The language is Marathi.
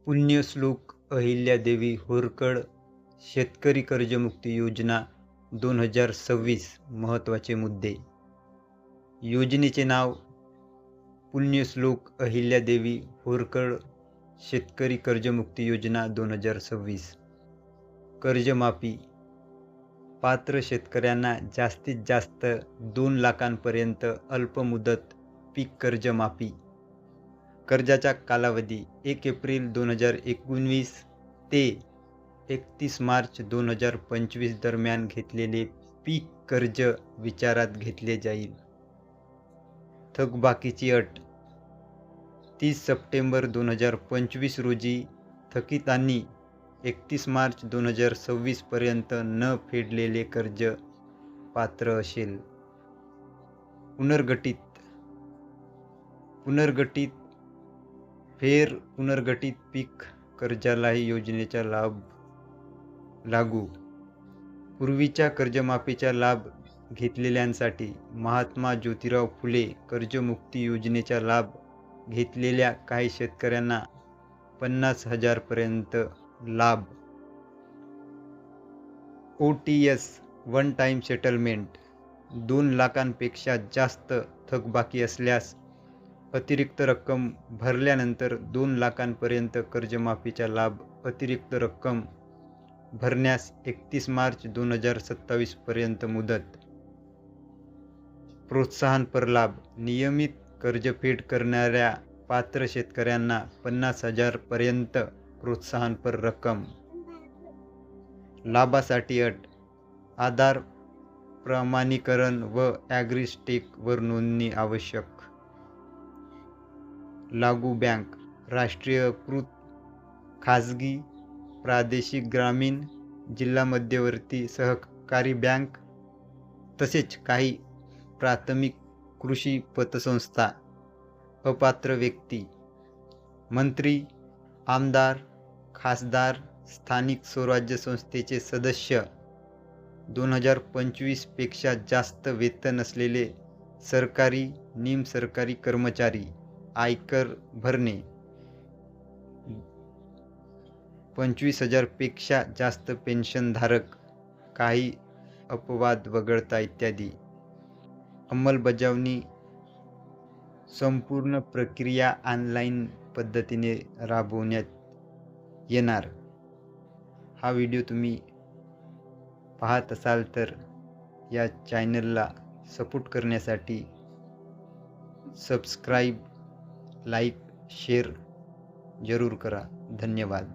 पुण्यश्लोक अहिल्यादेवी होरकळ शेतकरी कर्जमुक्ती योजना 2026 महत्त्वाचे मुद्दे. योजनेचे नाव पुण्यश्लोक अहिल्यादेवी होरकळ शेतकरी कर्जमुक्ती योजना 2026. कर्जमाफी. पात्र शेतकऱ्यांना जास्तीत जास्त 2 लाखांपर्यंत अल्पमुदत पीक कर्ज माफी. कर्जाचा कालावधी 1 एप्रिल 2019 ते 31 मार्च 2025 दरम्यान घेतलेले पीक कर्ज विचारात घेतले जाईल. थकबाकीची अट. 30 सप्टेंबर 2025 रोजी थकीतांनी 31 मार्च 2026 पर्यंत न फेडलेले कर्ज पात्र असेल. पुनर्गठित पुनर्गठित पीक कर्जालाही योजनेचा लाभ लागू. पूर्वीच्या कर्जमाफीचा लाभ घेतलेल्यांसाठी महात्मा ज्योतिराव फुले कर्जमुक्ती योजनेचा लाभ घेतलेल्या काही शेतकऱ्यांना 50,000 पर्यंत लाभ. OTS one time settlement. 2 लाखांपेक्षा जास्त थकबाकी असल्यास अतिरिक्त रक्कम भरल्यानंतर 2 लाखांपर्यंत कर्जमाफीचा लाभ. अतिरिक्त रक्कम भरण्यास 31 मार्च 2027 पर्यंत मुदत. प्रोत्साहनपर लाभ. नियमित कर्जफेड करणाऱ्या पात्र शेतकऱ्यांना 50,000 पर्यंत प्रोत्साहनपर रक्कम. लाभासाठी अट. आधार प्रमाणीकरण व ॲग्रीस्टेक वर नोंदणी आवश्यक. लागू बँक. राष्ट्रीयकृत, खाजगी, प्रादेशिक, ग्रामीण, जिल्हा मध्यवर्ती सहकारी बँक तसेच काही प्राथमिक कृषी पतसंस्था. अपात्र व्यक्ती. मंत्री, आमदार, खासदार, स्थानिक स्वराज्य संस्थेचे सदस्य, 2025 पेक्षा जास्त वेतन असलेले सरकारी, निमसरकारी कर्मचारी, आयकर भरणे, 25,000 पेक्षा जास्त पेन्शनधारक, काही अपवाद वगळता इत्यादी. अंमलबजावणी. संपूर्ण प्रक्रिया ऑनलाईन पद्धतीने राबवण्यात येणार. हा व्हिडिओ तुम्ही पाहत असाल तर या चॅनलला सपोर्ट करण्यासाठी सबस्क्राईब, लाईक, शेअर जरूर करा. धन्यवाद.